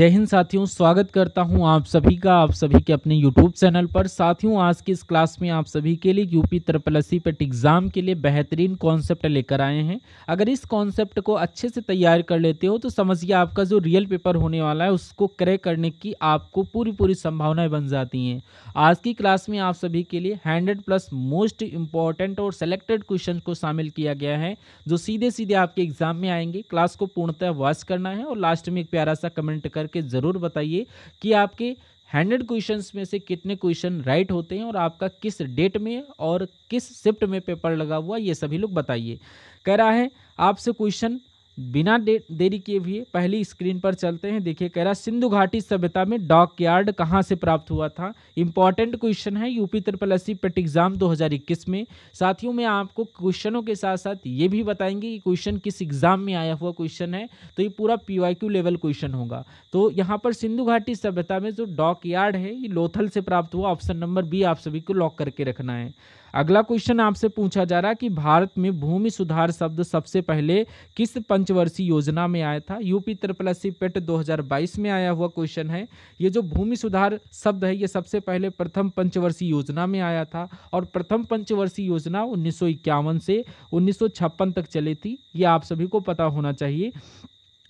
जय हिंद साथियों, स्वागत करता हूं आप सभी का आप सभी के अपने YouTube चैनल पर। साथियों, आज की इस क्लास में आप सभी के लिए यूपी ट्रिपल पेट एग्ज़ाम के लिए बेहतरीन कॉन्सेप्ट लेकर आए हैं। अगर इस कॉन्सेप्ट को अच्छे से तैयार कर लेते हो तो समझिए आपका जो रियल पेपर होने वाला है उसको क्रैक करने की आपको पूरी संभावनाएं बन जाती हैं। आज की क्लास में आप सभी के लिए 100+ मोस्ट इंपॉर्टेंट और सेलेक्टेड क्वेश्चन को शामिल किया गया है, जो सीधे सीधे आपके एग्जाम में आएंगे। क्लास को पूर्णतः वॉच करना है और लास्ट में एक प्यारा सा कमेंट करके ज़रूर बताइए कि आपके 100 क्वेश्चंस में से कितने क्वेश्चन राइट होते हैं और आपका किस डेट में और किस शिफ्ट में पेपर लगा हुआ, ये सभी लोग बताइए। कह रहा है आपसे क्वेश्चन बिना देरी किए हुए पहली स्क्रीन पर चलते हैं। देखिए, कह रहा सिंधु घाटी सभ्यता में डॉक यार्ड कहाँ से प्राप्त हुआ था। इंपॉर्टेंट क्वेश्चन है यूपी ट्रिपल पेट एग्जाम 2021 में। साथियों, में आपको क्वेश्चनों के साथ साथ ये भी बताएंगे कि क्वेश्चन किस एग्जाम में आया हुआ क्वेश्चन है, तो ये पूरा PYQ लेवल क्वेश्चन होगा। तो यहाँ पर सिंधु घाटी सभ्यता में जो डॉक यार्ड है ये लोथल से प्राप्त हुआ। ऑप्शन नंबर बी आप सभी को लॉक करके रखना है। अगला क्वेश्चन आपसे पूछा जा रहा है कि भारत में भूमि सुधार शब्द सबसे पहले किस पंचवर्षीय योजना में आया था। यूपी ट्रिपल पेट 2022 में आया हुआ क्वेश्चन है। ये जो भूमि सुधार शब्द है ये सबसे पहले प्रथम पंचवर्षीय योजना में आया था और प्रथम पंचवर्षीय योजना 1951 से 1956 तक चली थी। ये आप सभी को पता होना चाहिए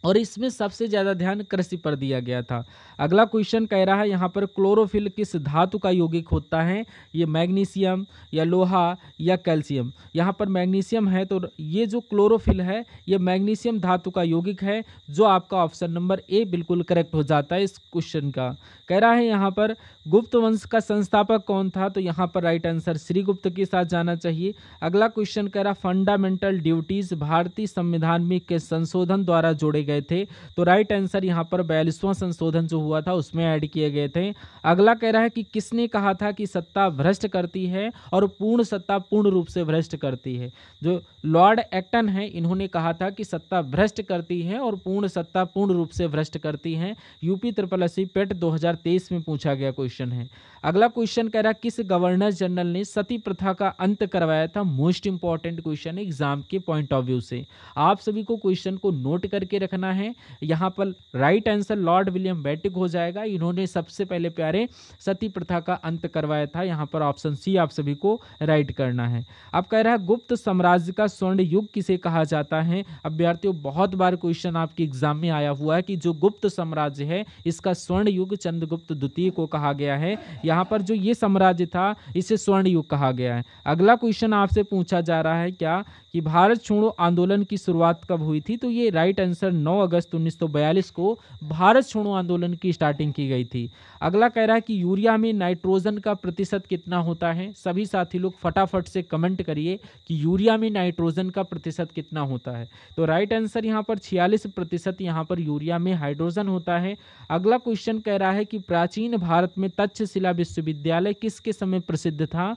और इसमें सबसे ज़्यादा ध्यान कृषि पर दिया गया था। अगला क्वेश्चन कह रहा है यहाँ पर क्लोरोफिल किस धातु का यौगिक होता है। ये मैग्नीशियम या लोहा या कैल्शियम। यहाँ पर मैग्नीशियम है तो ये जो क्लोरोफिल है ये मैग्नीशियम धातु का यौगिक है, जो आपका ऑप्शन नंबर ए बिल्कुल करेक्ट हो जाता है इस क्वेश्चन का। कह रहा है यहाँ पर गुप्त वंश का संस्थापक कौन था, तो यहाँ पर राइट आंसर श्रीगुप्त के साथ जाना चाहिए। अगला क्वेश्चन कह रहा फंडामेंटल ड्यूटीज भारतीय संविधान में किस संशोधन द्वारा जोड़े गए थे, तो राइट आंसर यहाँ पर 42वां संशोधन जो हुआ था उसमें ऐड किए गए थे। अगला कह रहा है कि किसने कहा था कि सत्ता भ्रष्ट करती है और पूर्ण सत्ता पूर्ण रूप से भ्रष्ट करती है। जो लॉर्ड एक्टन है इन्होंने कहा था कि सत्ता भ्रष्ट करती है और पूर्ण सत्ता पूर्ण रूप से भ्रष्ट करती है। यूपी ट्रिपल पेट 2023 में पूछा गया क्वेश्चन है। अगला क्वेश्चन कह रहा किस गवर्नर जनरल ने सती प्रथा का अंत करवाया था। मोस्ट इंपॉर्टेंट क्वेश्चन है एग्जाम के पॉइंट ऑफ व्यू से। आप सभी को क्वेश्चन को नोट करके रखना है। यहाँ पर right answer Lord William Bentinck हो जाएगा। इन्होंने सबसे पहले प्यारे सती प्रथा का अंत करवाया था। यहाँ पर ऑप्शन सी आप सभी को राइट करना है। अब कह रहा है गुप्त साम्राज्य का स्वर्ण युग किसे कहा जाता है। अभ्यर्थियों, बहुत बार क्वेश्चन आपके एग्जाम में आया हुआ है कि जो गुप्त साम्राज्य है इसका स्वर्ण युग चंद्रगुप्त द्वितीय को कहा गया है। यहाँ पर जो ये साम्राज्य था इसे स्वर्ण युग कहा गया है। अगला क्वेश्चन आपसे पूछा जा रहा है क्या कि भारत छोड़ो आंदोलन की शुरुआत कब हुई थी, तो ये राइट आंसर 9 अगस्त 1942 को भारत छोड़ो आंदोलन की स्टार्टिंग की गई थी। अगला कह रहा है कि यूरिया में नाइट्रोजन का प्रतिशत कितना होता है। सभी साथी लोग फटाफट से कमेंट करिए कि यूरिया में नाइट्रोजन का प्रतिशत कितना होता है। तो राइट आंसर यहाँ पर 46% यहाँ पर यूरिया में हाइड्रोजन होता है। अगला क्वेश्चन कह रहा है कि प्राचीन भारत में तक्षशिला विश्वविद्यालय किसके समय प्रसिद्ध था,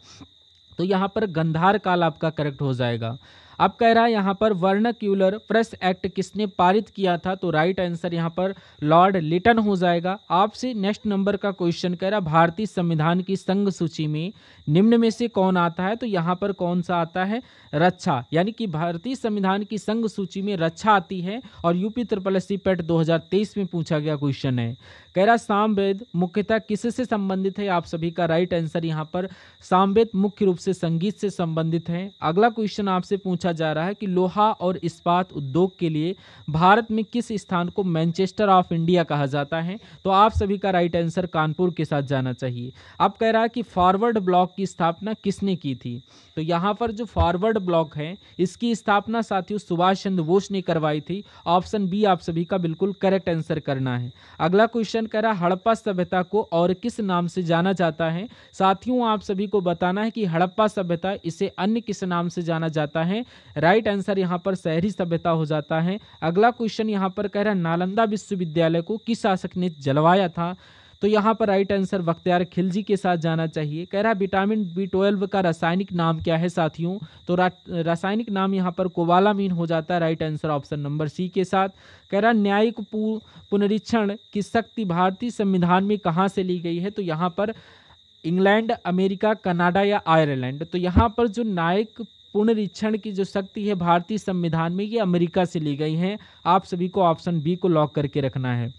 तो यहाँ पर गंधार काल आपका करेक्ट हो जाएगा। अब कह रहा है यहाँ पर वर्नाक्यूलर प्रेस एक्ट किसने पारित किया था, तो राइट आंसर यहाँ पर लॉर्ड लिटन हो जाएगा। आपसे नेक्स्ट नंबर का क्वेश्चन कह रहा भारतीय संविधान की संघ सूची में निम्न में से कौन आता है, तो यहाँ पर कौन सा आता है, रक्षा। यानी कि भारतीय संविधान की संघ सूची में रक्षा आती है और यूपी ट्रिपल पेट 2023 में पूछा गया क्वेश्चन है। कह रहा सामवेद मुख्यतः किससे संबंधित है। आप सभी का राइट आंसर यहाँ पर सामवेद मुख्य रूप से संगीत से संबंधित है। अगला क्वेश्चन आपसे पूछा जा रहा है कि लोहा और इस्पात उद्योग के लिए भारत में किस स्थान को मैनचेस्टर ऑफ इंडिया कहा जाता है, तो आप सभी का राइट आंसर कानपुर के साथ जाना चाहिए। अब कह रहा है कि फॉरवर्ड ब्लॉक की स्थापना किसने की थी, तो यहाँ पर जो फॉरवर्ड ब्लॉक है इसकी स्थापना साथियों सुभाष चंद्र बोस ने करवाई थी। ऑप्शन बी आप सभी का बिल्कुल करेक्ट आंसर करना है। अगला क्वेश्चन कह रहा हड़प्पा सभ्यता को और किस नाम से जाना जाता है। साथियों, आप सभी को बताना है कि हड़प्पा सभ्यता इसे अन्य किस नाम से जाना जाता है। राइट आंसर यहाँ पर शहरी सभ्यता हो जाता है। अगला क्वेश्चन यहाँ पर कह रहा नालंदा विश्वविद्यालय को किस शासक ने जलवाया था, तो यहाँ पर राइट आंसर बख्तियार खिलजी के साथ जाना चाहिए। कह रहा विटामिन B12 का रासायनिक नाम क्या है साथियों, तो रासायनिक नाम यहाँ पर कोबालामीन हो जाता है। Right answer option number C के साथ। कह रहा न्यायिक पुनरीक्षण की शक्ति भारतीय संविधान में कहाँ से ली गई है, तो यहाँ पर इंग्लैंड, अमेरिका, कनाडा या आयरलैंड। तो यहाँ पर जो न्यायिक पुनरीक्षण की जो शक्ति है भारतीय संविधान में ये अमेरिका से ली गई है। आप सभी को ऑप्शन बी को लॉक करके रखना है।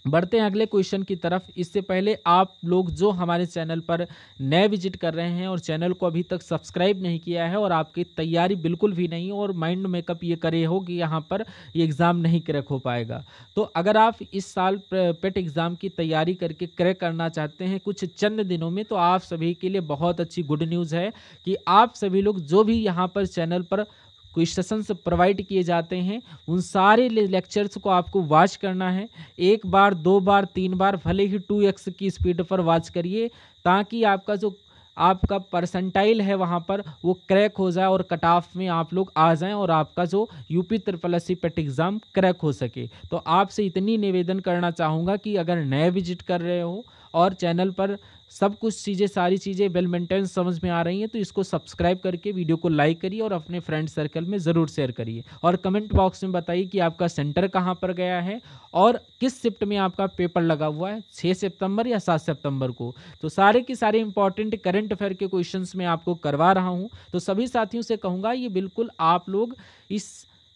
बढ़ते हैं अगले क्वेश्चन की तरफ। इससे पहले आप लोग जो हमारे चैनल पर नए विजिट कर रहे हैं और चैनल को अभी तक सब्सक्राइब नहीं किया है और आपकी तैयारी बिल्कुल भी नहीं और माइंड मेकअप ये करे हो कि यहाँ पर ये एग्ज़ाम नहीं क्रैक हो पाएगा, तो अगर आप इस साल पेट एग्ज़ाम की तैयारी करके क्रैक करना चाहते हैं कुछ चंद दिनों में, तो आप सभी के लिए बहुत अच्छी गुड न्यूज़ है कि आप सभी लोग जो भी यहाँ पर चैनल पर कुछ सेशंस प्रोवाइड किए जाते हैं उन सारे लेक्चर्स को आपको वॉच करना है। एक बार, दो बार, तीन बार, भले ही 2x की स्पीड पर वॉच करिए, ताकि आपका परसेंटाइल है वहाँ पर वो क्रैक हो जाए और कट ऑफ में आप लोग आ जाएं और आपका जो यूपी ट्रिपल एससी पेट एग्ज़ाम क्रैक हो सके। तो आपसे इतनी निवेदन करना चाहूँगा कि अगर नए विजिट कर रहे हो और चैनल पर सब कुछ चीज़ें, सारी चीज़ें वेल मेंटेन समझ में आ रही हैं, तो इसको सब्सक्राइब करके वीडियो को लाइक करिए और अपने फ्रेंड सर्कल में ज़रूर शेयर करिए और कमेंट बॉक्स में बताइए कि आपका सेंटर कहाँ पर गया है और किस शिफ्ट में आपका पेपर लगा हुआ है, 6 सितंबर या 7 सितंबर को। तो सारे के सारे इंपॉर्टेंट करंट अफेयर के क्वेश्चंस मैं आपको करवा रहा हूँ, तो सभी साथियों से कहूँगा ये बिल्कुल आप लोग इस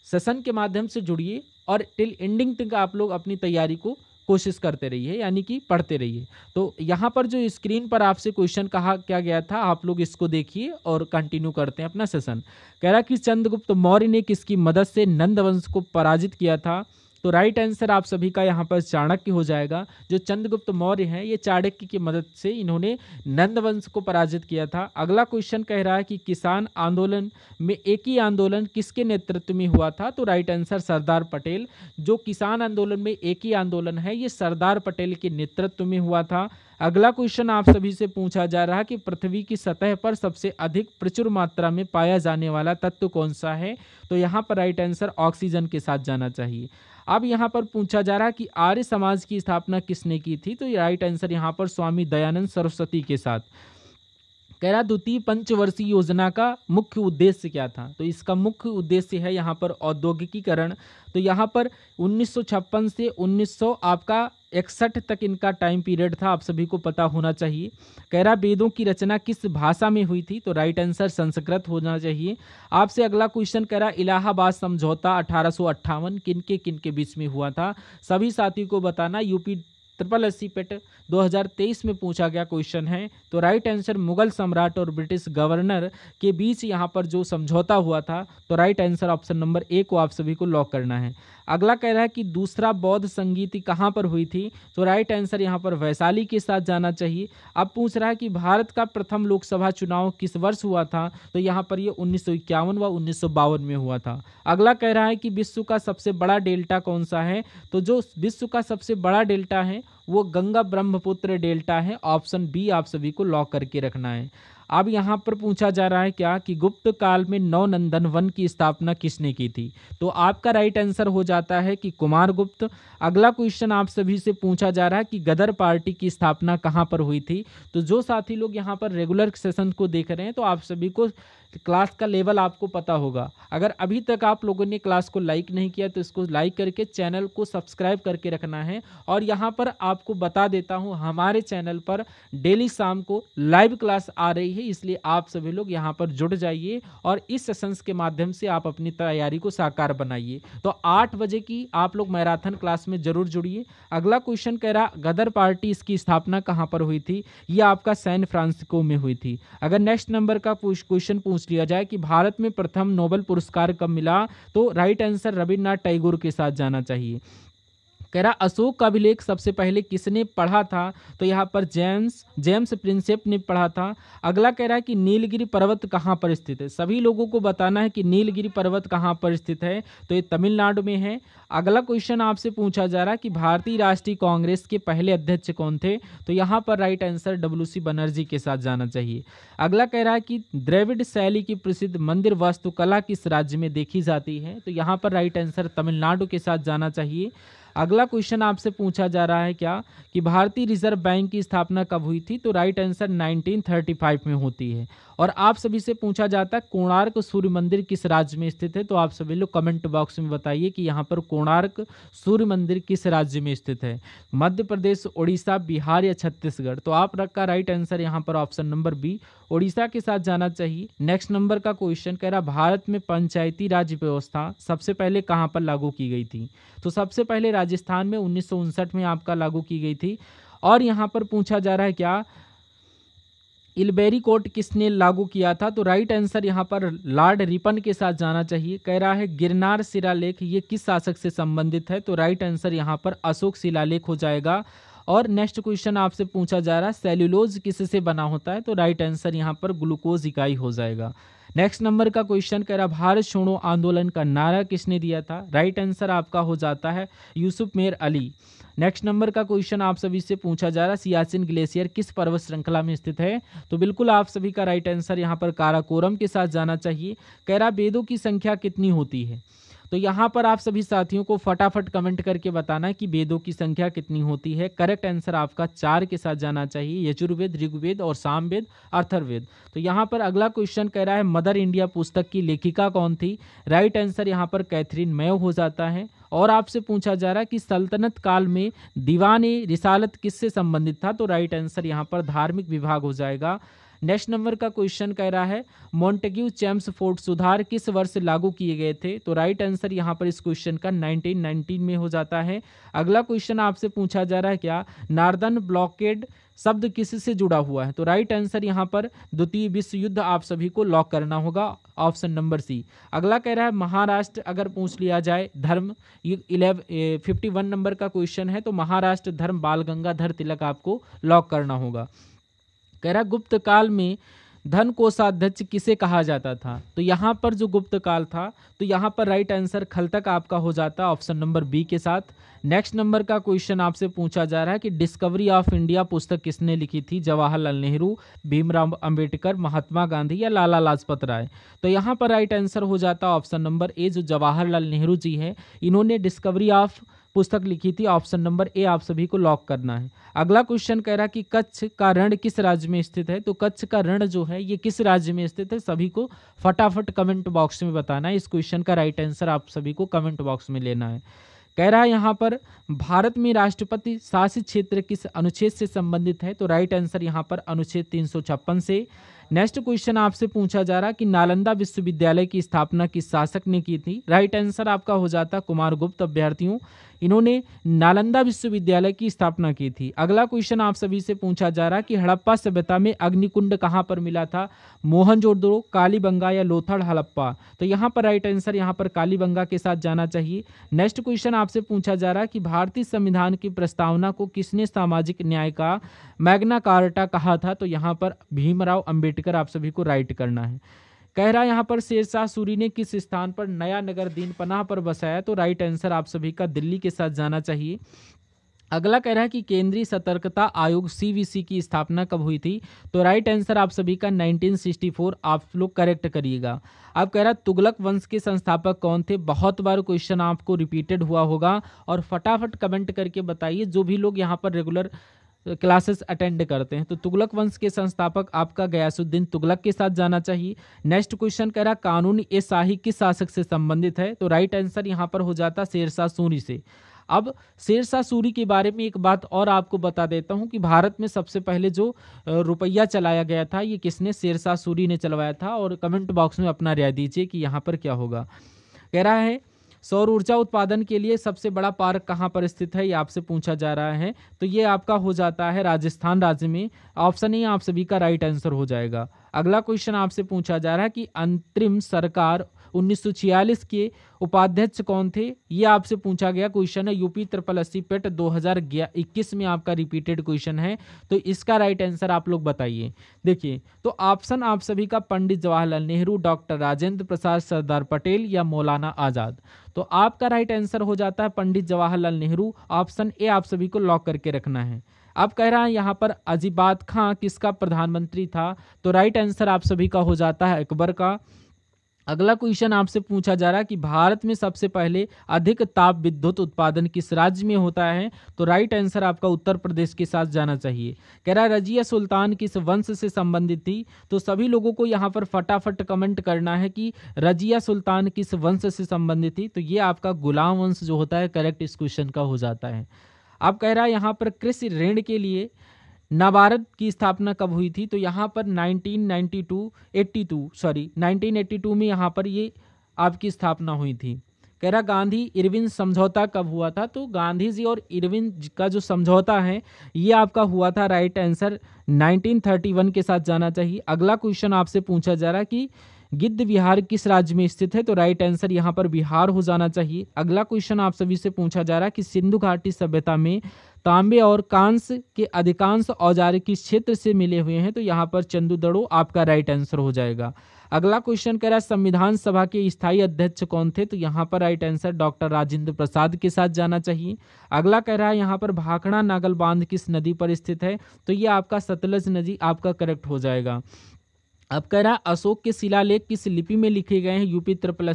सेशन के माध्यम से जुड़िए और टिल एंडिंग तक आप लोग अपनी तैयारी को कोशिश करते रहिए, यानी कि पढ़ते रहिए। तो यहाँ पर जो स्क्रीन पर आपसे क्वेश्चन कहा क्या गया था, आप लोग इसको देखिए और कंटिन्यू करते हैं अपना सेशन। कह रहा कि चंद्रगुप्त मौर्य ने किसकी मदद से नंद वंश को पराजित किया था? तो राइट आंसर आप सभी का यहाँ पर चाणक्य हो जाएगा। जो चंद्रगुप्त मौर्य हैं ये चाणक्य की मदद से इन्होंने नंद वंश को पराजित किया था। अगला क्वेश्चन कह रहा है कि किसान आंदोलन में एक ही आंदोलन किसके नेतृत्व में हुआ था? तो राइट आंसर सरदार पटेल। जो किसान आंदोलन में एक ही आंदोलन है ये सरदार पटेल के नेतृत्व में हुआ था। अगला क्वेश्चन आप सभी से पूछा जा रहा है कि पृथ्वी की सतह पर सबसे अधिक प्रचुर मात्रा में पाया जाने वाला तत्व कौन सा है? तो यहाँ पर राइट आंसर ऑक्सीजन के साथ जाना चाहिए। अब यहाँ पर पूछा जा रहा है कि आर्य समाज की स्थापना किसने की थी? तो राइट आंसर यहाँ पर स्वामी दयानंद सरस्वती के साथ। कह रहा द्वितीय पंचवर्षीय योजना का मुख्य उद्देश्य क्या था? तो इसका मुख्य उद्देश्य है यहाँ पर औद्योगिकीकरण। तो यहाँ पर 1956 से 1961 तक इनका टाइम पीरियड था, आप सभी को पता होना चाहिए। कह रहा वेदों की रचना किस भाषा में हुई थी? तो राइट आंसर संस्कृत होना चाहिए। आपसे अगला क्वेश्चन कह रहा इलाहाबाद समझौता 1858 किनके बीच में हुआ था? सभी साथी को बताना, यूपी ट्रिपल एससी पेट 2023 में पूछा गया क्वेश्चन है। तो राइट आंसर मुगल सम्राट और ब्रिटिश गवर्नर के बीच यहाँ पर जो समझौता हुआ था, तो right answer option number A को आप सभी को लॉक करना है। अगला कह रहा है कि दूसरा बौद्ध संगीति कहाँ पर हुई थी? तो राइट आंसर यहाँ पर वैशाली के साथ जाना चाहिए। अब पूछ रहा है कि भारत का प्रथम लोकसभा चुनाव किस वर्ष हुआ था? तो यहाँ पर ये 1951 व 1952 में हुआ था। अगला कह रहा है कि विश्व का सबसे बड़ा डेल्टा कौन सा है? तो जो विश्व का सबसे बड़ा डेल्टा है वो गंगा ब्रह्मपुत्र डेल्टा है। ऑप्शन बी आप सभी को लॉक करके रखना है। अब यहाँ पर पूछा जा रहा है क्या कि गुप्त काल में नवनंदन वन की स्थापना किसने की थी? तो आपका राइट आंसर हो जाता है कि कुमारगुप्त। अगला क्वेश्चन आप सभी से पूछा जा रहा है कि गदर पार्टी की स्थापना कहाँ पर हुई थी? तो जो साथी लोग यहाँ पर रेगुलर सेशन को देख रहे हैं तो आप सभी को क्लास का लेवल आपको पता होगा। अगर अभी तक आप लोगों ने क्लास को लाइक नहीं किया तो इसको लाइक करके चैनल को सब्सक्राइब करके रखना है। और यहाँ पर आपको बता देता हूँ हमारे चैनल पर डेली शाम को लाइव क्लास आ रही है, इसलिए आप सभी लोग यहाँ पर जुड़ जाइए और इस सेशंस के माध्यम से आप अपनी तैयारी को साकार बनाइए। तो 8 बजे की आप लोग मैराथन क्लास में जरूर जुड़िए। अगला क्वेश्चन कह रहा गदर पार्टी इसकी स्थापना कहाँ पर हुई थी? ये आपका सैन फ्रांसिस्को में हुई थी। अगर नेक्स्ट नंबर का क्वेश्चन पूछ लिया जाए कि भारत में प्रथम नोबेल पुरस्कार कब मिला? तो राइट आंसर रविन्द्रनाथ टैगोर के साथ जाना चाहिए। कह रहा अशोक का अभिलेख सबसे पहले किसने पढ़ा था? तो यहाँ पर जेम्स प्रिंसेप ने पढ़ा था। अगला कह रहा है कि नीलगिरी पर्वत कहाँ पर स्थित है? सभी लोगों को बताना है कि नीलगिरी पर्वत कहाँ पर स्थित है, तो ये तमिलनाडु में है। अगला क्वेश्चन आपसे पूछा जा रहा है कि भारतीय राष्ट्रीय कांग्रेस के पहले अध्यक्ष कौन थे? तो यहाँ पर राइट आंसर WC बनर्जी के साथ जाना चाहिए। अगला कह रहा है कि द्रविड़ शैली की प्रसिद्ध मंदिर वास्तुकला किस राज्य में देखी जाती है? तो यहाँ पर राइट आंसर तमिलनाडु के साथ जाना चाहिए। अगला क्वेश्चन आपसे पूछा जा रहा है क्या कि भारतीय रिजर्व बैंक की स्थापना कब हुई थी? तो राइट आंसर 1935 में होती है। और आप सभी से पूछा जाता है कोणार्क सूर्य मंदिर किस राज्य में स्थित है? तो आप सभी लोग कमेंट बॉक्स में बताइए कि यहाँ पर कोणार्क सूर्य मंदिर किस राज्य में स्थित है, मध्य प्रदेश, उड़ीसा, बिहार या छत्तीसगढ़? तो आप रखा राइट आंसर यहाँ पर ऑप्शन नंबर बी उड़ीसा के साथ जाना चाहिए। नेक्स्ट नंबर का क्वेश्चन कह रहा भारत में पंचायती राज व्यवस्था सबसे पहले कहाँ पर लागू की गई थी? तो सबसे पहले राजस्थान में 1959 में आपका लागू की गई थी। और यहाँ पर पूछा जा रहा है क्या इलबेरी कोड किसने लागू किया था? तो राइट आंसर यहाँ पर लॉर्ड रिपन के साथ जाना चाहिए। कह रहा है गिरनार शिलालेख ये किस शासक से संबंधित है? तो राइट आंसर यहाँ पर अशोक शिलालेख हो जाएगा। और नेक्स्ट क्वेश्चन आपसे पूछा जा रहा है सेल्यूलोज किससे बना होता है? तो राइट आंसर यहाँ पर ग्लूकोज इकाई हो जाएगा। नेक्स्ट नंबर का क्वेश्चन कह रहा भारत छोड़ो आंदोलन का नारा किसने दिया था? राइट आंसर आपका हो जाता है यूसुफ मेर अली। नेक्स्ट नंबर का क्वेश्चन आप सभी से पूछा जा रहा है सियाचिन ग्लेशियर किस पर्वत श्रृंखला में स्थित है? तो बिल्कुल आप सभी का राइट आंसर यहाँ पर काराकोरम के साथ जाना चाहिए। कह रहा वेदों की संख्या कितनी होती है? तो यहाँ पर आप सभी साथियों को फटाफट कमेंट करके बताना कि वेदों की संख्या कितनी होती है। करेक्ट आंसर आपका 4 के साथ जाना चाहिए, यजुर्वेद, ऋग्वेद और सामवेद, अथर्ववेद। तो यहाँ पर अगला क्वेश्चन कह रहा है मदर इंडिया पुस्तक की लेखिका कौन थी? राइट आंसर यहाँ पर कैथरीन मेयो हो जाता है। और आपसे पूछा जा रहा है कि सल्तनत काल में दीवान रिसालत किससे संबंधित था? तो राइट आंसर यहाँ पर धार्मिक विभाग हो जाएगा। नेक्स्ट नंबर का क्वेश्चन कह रहा है मॉन्टेग्यू चेम्सफोर्ड सुधार किस वर्ष लागू किए गए थे? तो राइट आंसर यहाँ पर इस क्वेश्चन का 1919 में हो जाता है। अगला क्वेश्चन आपसे पूछा जा रहा है क्या नार्दर्न ब्लॉकेड शब्द किससे जुड़ा हुआ है? तो राइट आंसर यहाँ पर द्वितीय विश्व युद्ध आप सभी को लॉक करना होगा, ऑप्शन नंबर सी। अगला कह रहा है महाराष्ट्र अगर पूछ लिया जाए धर्म, ये 51 नंबर का क्वेश्चन है। तो महाराष्ट्र धर्म बाल गंगाधर तिलक आपको लॉक करना होगा। कह रहा गुप्त काल में धन कोषाध्यक्ष किसे कहा जाता था? तो यहाँ पर जो गुप्त काल था तो यहाँ पर राइट आंसर खलतक आपका हो जाता है, ऑप्शन नंबर बी के साथ। नेक्स्ट नंबर का क्वेश्चन आपसे पूछा जा रहा है कि डिस्कवरी ऑफ इंडिया पुस्तक किसने लिखी थी? जवाहरलाल नेहरू, भीमराव अंबेडकर, महात्मा गांधी या लाला लाजपत राय? तो यहाँ पर राइट आंसर हो जाता है ऑप्शन नंबर ए, जो जवाहरलाल नेहरू जी हैं इन्होंने डिस्कवरी ऑफ पुस्तक लिखी थी। ऑप्शन नंबर ए आप सभी को लॉक करना है। अगला क्वेश्चन कह रहा कि कच्छ का रण किस राज्य में स्थित है? तो कच्छ का रण जो है ये किस राज्य में स्थित है? सभी को फटाफट कमेंट बॉक्स में बताना है। इस क्वेश्चन का राइट आंसर आप सभी को कमेंट बॉक्स में लेना है। कह रहा है यहाँ पर भारत में राष्ट्रपति शासित क्षेत्र किस अनुच्छेद से संबंधित है? तो राइट आंसर यहाँ पर अनुच्छेद 356 से। नेक्स्ट क्वेश्चन आपसे पूछा जा रहा कि नालंदा विश्वविद्यालय की स्थापना किस शासक ने की थी? राइट आंसर आपका हो जाता कुमारगुप्त अभ्यर्थियों, इन्होंने नालंदा विश्वविद्यालय की स्थापना की थी। अगला क्वेश्चन आप सभी से पूछा जा रहा कि हड़प्पा सभ्यता में अग्निकुंड कहाँ पर मिला था? मोहनजोदड़ो, कालीबंगा या लोथड़ हड़प्पा? तो यहाँ पर राइट आंसर यहाँ पर कालीबंगा के साथ जाना चाहिए। नेक्स्ट क्वेश्चन आपसे पूछा जा रहा कि भारतीय संविधान की प्रस्तावना को किसने सामाजिक न्याय का मैग्ना कार्टा कहा था? तो यहाँ पर भीमराव अंबेडकर आप सभी को राइट करना है। कह रहा है यहाँ पर शेरशाह सूरी ने किस स्थान पर नया नगर दीन पनाह पर बसाया? तो राइट आंसर आप सभी का दिल्ली के साथ जाना चाहिए। अगला कह रहा है कि केंद्रीय सतर्कता आयोग सीवीसी की स्थापना कब हुई थी? तो राइट आंसर आप सभी का 1964, आप लोग करेक्ट करिएगा। अब कह रहा है तुगलक वंश के संस्थापक कौन थे? बहुत बार क्वेश्चन आपको रिपीटेड हुआ होगा और फटाफट कमेंट करके बताइए जो भी लोग यहाँ पर रेगुलर क्लासेस अटेंड करते हैं। तो तुगलक वंश के संस्थापक आपका गयासुद्दीन तुगलक के साथ जाना चाहिए। नेक्स्ट क्वेश्चन कह रहा कानूनी ए शाही किस शासक से संबंधित है? तो राइट आंसर यहाँ पर हो जाता शेरशाह सूरी से। अब शेरशाह सूरी के बारे में एक बात और आपको बता देता हूँ कि भारत में सबसे पहले जो रुपया चलाया गया था ये किसने? शेरशाह सूरी ने चलवाया था। और कमेंट बॉक्स में अपना राय दीजिए कि यहाँ पर क्या होगा। कह रहा है सौर ऊर्जा उत्पादन के लिए सबसे बड़ा पार्क कहाँ पर स्थित है? ये आपसे पूछा जा रहा है। तो ये आपका हो जाता है राजस्थान राज्य में। ऑप्शन ही आप सभी का राइट आंसर हो जाएगा। अगला क्वेश्चन आपसे पूछा जा रहा है कि अंतरिम सरकार 1946 के उपाध्यक्ष कौन थे? ये आपसे पूछा गया क्वेश्चन है। यूपी SSSC पेट 2021 में आपका रिपीटेड क्वेश्चन है। तो इसका राइट आंसर आप लोग बताइए। देखिए तो ऑप्शन आप सभी का पंडित जवाहरलाल नेहरू, डॉक्टर राजेंद्र प्रसाद, सरदार पटेल या मौलाना आजाद? तो आपका राइट आंसर हो जाता है पंडित जवाहरलाल नेहरू। ऑप्शन ए आप सभी को लॉक करके रखना है। अब कह रहा है यहाँ पर अजीबात खां किसका प्रधानमंत्री था? तो राइट आंसर आप सभी का हो जाता है अकबर का। अगला क्वेश्चन आपसे पूछा जा रहा है कि भारत में सबसे पहले अधिक ताप विद्युत उत्पादन किस राज्य में होता है? तो राइट आंसर आपका उत्तर प्रदेश के साथ जाना चाहिए। कह रहा है रजिया सुल्तान किस वंश से संबंधित थी? तो सभी लोगों को यहाँ पर फटाफट कमेंट करना है कि रजिया सुल्तान किस वंश से संबंधित थी। तो ये आपका गुलाम वंश जो होता है करेक्ट इस क्वेश्चन का हो जाता है। अब कह रहा है यहाँ पर कृषि ऋण के लिए नाबार्ड की स्थापना कब हुई थी? तो यहाँ पर 1982 में यहाँ पर ये आपकी स्थापना हुई थी। कह रहा गांधी इरविन समझौता कब हुआ था? तो गांधी जी और इरविन का जो समझौता है ये आपका हुआ था, राइट आंसर 1931 के साथ जाना चाहिए। अगला क्वेश्चन आपसे पूछा जा रहा है कि गिद्ध विहार किस राज्य में स्थित है? तो राइट आंसर यहाँ पर बिहार हो जाना चाहिए। अगला क्वेश्चन आप सभी से पूछा जा रहा है कि सिंधु घाटी सभ्यता में तांबे और कांस्य के अधिकांश औजार किस क्षेत्र से मिले हुए हैं? तो यहाँ पर चंदूदड़ो आपका राइट आंसर हो जाएगा। अगला क्वेश्चन कह रहा है संविधान सभा के स्थायी अध्यक्ष कौन थे? तो यहाँ पर right answer doctor Rajendra Prasad के साथ जाना चाहिए। अगला कह रहा है यहाँ पर भाखड़ा नागल बांध किस नदी पर स्थित है? तो ये आपका सतलज नदी आपका करेक्ट हो जाएगा। अब कह रहा है अशोक के शिलालेख किस लिपि में लिखे गए हैं यूपी ट्रिपल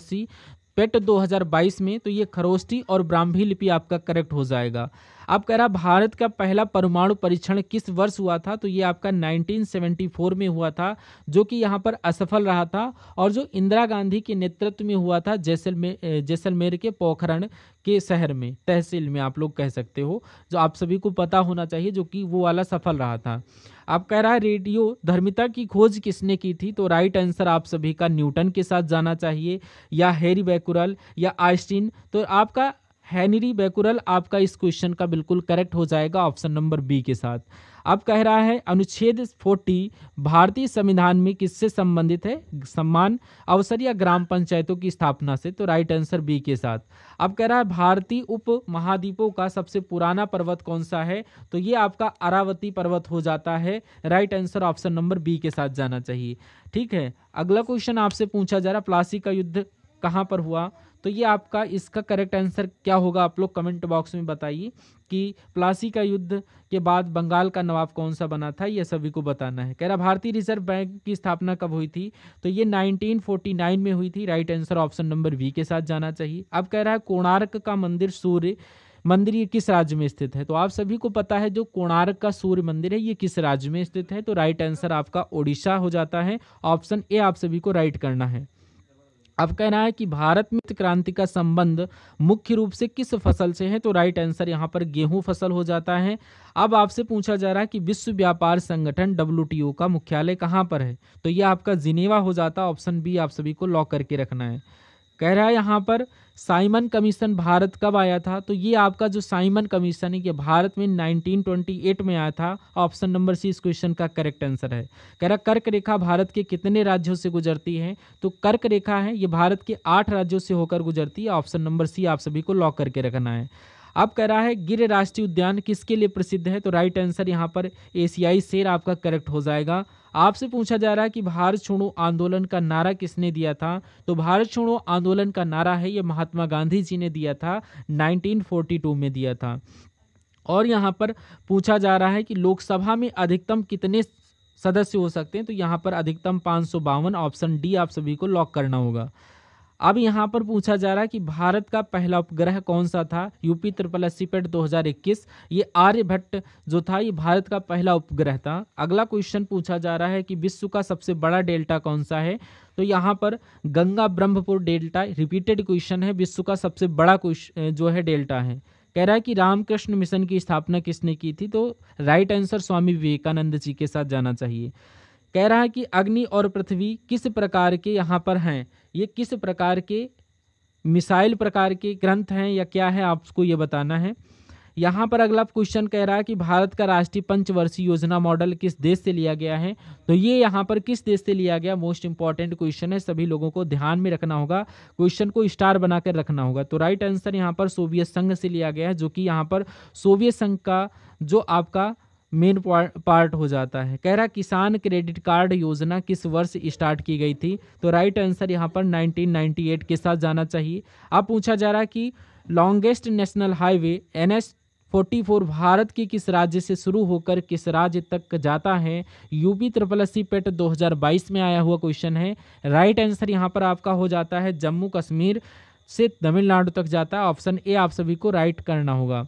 पेट 2022 में? तो ये खरोष्ठी और ब्राह्मी लिपि आपका करेक्ट हो जाएगा। अब कह रहा भारत का पहला परमाणु परीक्षण किस वर्ष हुआ था? तो ये आपका 1974 में हुआ था, जो कि यहाँ पर असफल रहा था और जो इंदिरा गांधी के नेतृत्व में हुआ था जैसलमेर के पोखरण के शहर में, तहसील में आप लोग कह सकते हो, जो आप सभी को पता होना चाहिए, जो कि वो वाला सफल रहा था। अब कह रहा है रेडियो धर्मिता की खोज किसने की थी? तो राइट आंसर आप सभी का न्यूटन के साथ जाना चाहिए, या हैरी बैकुरल या आइंस्टीन। तो आपका हेनरी बैकुरल आपका इस क्वेश्चन का बिल्कुल करेक्ट हो जाएगा ऑप्शन नंबर बी के साथ। अब कह रहा है अनुच्छेद 40 भारतीय संविधान में किससे संबंधित है? सम्मान, अवसर या ग्राम पंचायतों की स्थापना से? तो राइट आंसर बी के साथ। अब कह रहा है भारतीय उप महाद्वीपों का सबसे पुराना पर्वत कौन सा है? तो ये आपका अरावती पर्वत हो जाता है। Right answer option number B के साथ जाना चाहिए। ठीक है, अगला क्वेश्चन आपसे पूछा जा रहा प्लासी का युद्ध कहाँ पर हुआ? तो ये आपका इसका करेक्ट आंसर क्या होगा आप लोग कमेंट बॉक्स में बताइए कि प्लासी का युद्ध के बाद बंगाल का नवाब कौन सा बना था, ये सभी को बताना है। कह रहा भारतीय रिजर्व बैंक की स्थापना कब हुई थी? तो ये 1949 में हुई थी। Right answer option number B के साथ जाना चाहिए। अब कह रहा है कोणार्क का मंदिर सूर्य मंदिर ये किस राज्य में स्थित है? तो आप सभी को पता है जो कोणार्क का सूर्य मंदिर है ये किस राज्य में स्थित है? तो राइट आंसर आपका ओडिशा हो जाता है। ऑप्शन ए आप सभी को राइट करना है। अब कह रहा है कि भारत में क्रांति का संबंध मुख्य रूप से किस फसल से है? तो राइट आंसर यहाँ पर गेहूं फसल हो जाता है। अब आपसे पूछा जा रहा है कि विश्व व्यापार संगठन WTO का मुख्यालय कहाँ पर है? तो ये आपका जिनेवा हो जाता है। ऑप्शन बी आप सभी को लॉक करके रखना है। कह रहा है यहाँ पर साइमन कमीशन भारत कब आया था? तो ये आपका जो साइमन कमीशन है ये भारत में 1928 में आया था। ऑप्शन नंबर सी इस क्वेश्चन का करेक्ट आंसर है। कह रहा कर्क रेखा भारत के कितने राज्यों से गुजरती है? तो कर्क रेखा है ये भारत के 8 राज्यों से होकर गुजरती है। ऑप्शन नंबर सी आप सभी को लॉक करके रखना है। अब कह रहा है गिर राष्ट्रीय उद्यान किसके लिए प्रसिद्ध है? तो राइट आंसर यहाँ पर एशियाई शेर आपका करेक्ट हो जाएगा। आपसे पूछा जा रहा है कि भारत छोड़ो आंदोलन का नारा किसने दिया था? तो भारत छोड़ो आंदोलन का नारा है ये महात्मा गांधी जी ने दिया था, 1942 में दिया था। और यहाँ पर पूछा जा रहा है कि लोकसभा में अधिकतम कितने सदस्य हो सकते हैं? तो यहाँ पर अधिकतम 552। ऑप्शन डी आप सभी को लॉक करना होगा। अब यहाँ पर पूछा जा रहा है कि भारत का पहला उपग्रह कौन सा था? यूपी ट्रिपल पेट 2021 ये आर्यभट्ट जो था ये भारत का पहला उपग्रह था। अगला क्वेश्चन पूछा जा रहा है कि विश्व का सबसे बड़ा डेल्टा कौन सा है? तो यहाँ पर Ganga Brahmaputra delta, repeated question है, विश्व का सबसे बड़ा जो है डेल्टा है। कह रहा है कि रामकृष्ण मिशन की स्थापना किसने की थी? तो राइट आंसर स्वामी विवेकानंद जी के साथ जाना चाहिए। कह रहा है कि अग्नि और पृथ्वी किस प्रकार के यहाँ पर हैं? ये किस प्रकार के मिसाइल प्रकार के ग्रंथ हैं या क्या है आपको ये बताना है। यहाँ पर अगला क्वेश्चन कह रहा है कि भारत का राष्ट्रीय पंचवर्षीय योजना मॉडल किस देश से लिया गया है? तो ये यहाँ पर किस देश से लिया गया, मोस्ट इंपॉर्टेंट क्वेश्चन है, सभी लोगों को ध्यान में रखना होगा, क्वेश्चन को स्टार बनाकर रखना होगा। तो राइट आंसर यहाँ पर सोवियत संघ से लिया गया है, जो कि यहाँ पर सोवियत संघ का जो आपका मेन पार्ट हो जाता है। कह रहा किसान क्रेडिट कार्ड योजना किस वर्ष स्टार्ट की गई थी? तो राइट आंसर यहाँ पर 1998 के साथ जाना चाहिए। अब पूछा जा रहा है कि longest national highway NH-44 Bharat के किस राज्य से शुरू होकर किस राज्य तक जाता है? यूपी ट्रिपल पेट 2022 में आया हुआ क्वेश्चन है। राइट आंसर यहाँ पर आपका हो जाता है जम्मू कश्मीर से तमिलनाडु तक जाता है। ऑप्शन ए आप सभी को राइट करना होगा।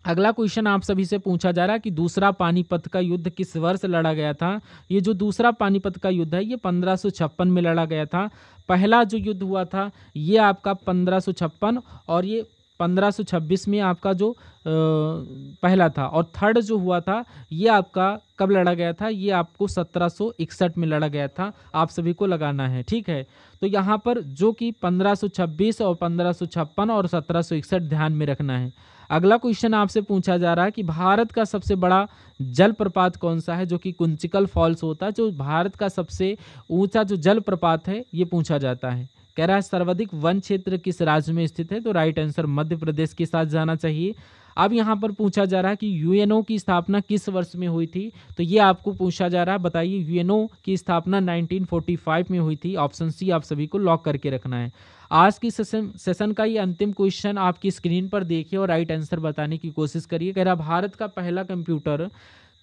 अगला क्वेश्चन आप सभी से पूछा जा रहा है कि दूसरा पानीपत का युद्ध किस वर्ष लड़ा गया था? ये जो दूसरा पानीपत का युद्ध है ये 1556 में लड़ा गया था। पहला जो युद्ध हुआ था ये आपका 1556 और ये 1526 में आपका जो पहला था, और थर्ड जो हुआ था ये आपका कब लड़ा गया था, ये आपको 1761 में लड़ा गया था। आप सभी को लगाना है, ठीक है। तो यहाँ पर जो कि 1526 और 1556 और 1761 ध्यान में रखना है। अगला क्वेश्चन आपसे पूछा जा रहा है कि भारत का सबसे बड़ा जलप्रपात कौन सा है, जो कि कुंचिकल फॉल्स होता है, जो भारत का सबसे ऊंचा जो जलप्रपात है ये पूछा जाता है। कह रहा है सर्वाधिक वन क्षेत्र किस राज्य में स्थित है, तो राइट आंसर मध्य प्रदेश के साथ जाना चाहिए। अब यहाँ पर पूछा जा रहा है कि यूएनओ की स्थापना किस वर्ष में हुई थी, तो ये आपको पूछा जा रहा है। बताइए, यूएनओ की स्थापना 1945 में हुई थी। ऑप्शन सी आप सभी को लॉक करके रखना है। आज की सेशन का ये अंतिम क्वेश्चन आपकी स्क्रीन पर देखिए और राइट आंसर बताने की कोशिश करिए। कह रहा भारत का पहला कंप्यूटर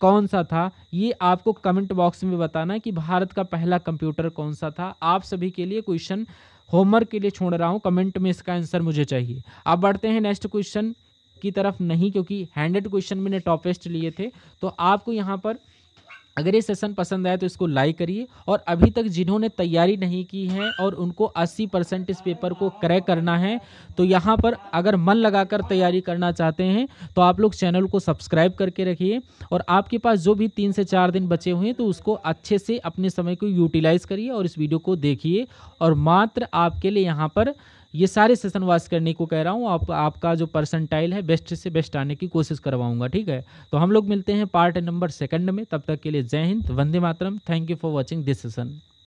कौन सा था, ये आपको कमेंट बॉक्स में बताना है कि भारत का पहला कंप्यूटर कौन सा था। आप सभी के लिए क्वेश्चन होमवर्क के लिए छोड़ रहा हूँ, कमेंट में इसका आंसर मुझे चाहिए। अब बढ़ते हैं नेक्स्ट क्वेश्चन की तरफ, नहीं क्योंकि 100 क्वेश्चन मैंने टॉपेस्ट लिए थे। तो आपको यहाँ पर अगर ये सेशन पसंद आया तो इसको लाइक करिए, और अभी तक जिन्होंने तैयारी नहीं की है और उनको 80% इस पेपर को क्रैक करना है, तो यहाँ पर अगर मन लगाकर तैयारी करना चाहते हैं तो आप लोग चैनल को सब्सक्राइब करके रखिए, और आपके पास जो भी 3 से 4 दिन बचे हुए हैं तो उसको अच्छे से अपने समय को यूटिलाइज करिए और इस वीडियो को देखिए। और मात्र आपके लिए यहाँ पर ये सारे सेशन वॉच करने को कह रहा हूँ। आपका जो परसेंटाइल है बेस्ट से बेस्ट आने की कोशिश करवाऊंगा, ठीक है। तो हम लोग मिलते हैं पार्ट नंबर 2 में। तब तक के लिए जय हिंद, वंदे मातरम। Thank you for watching this session.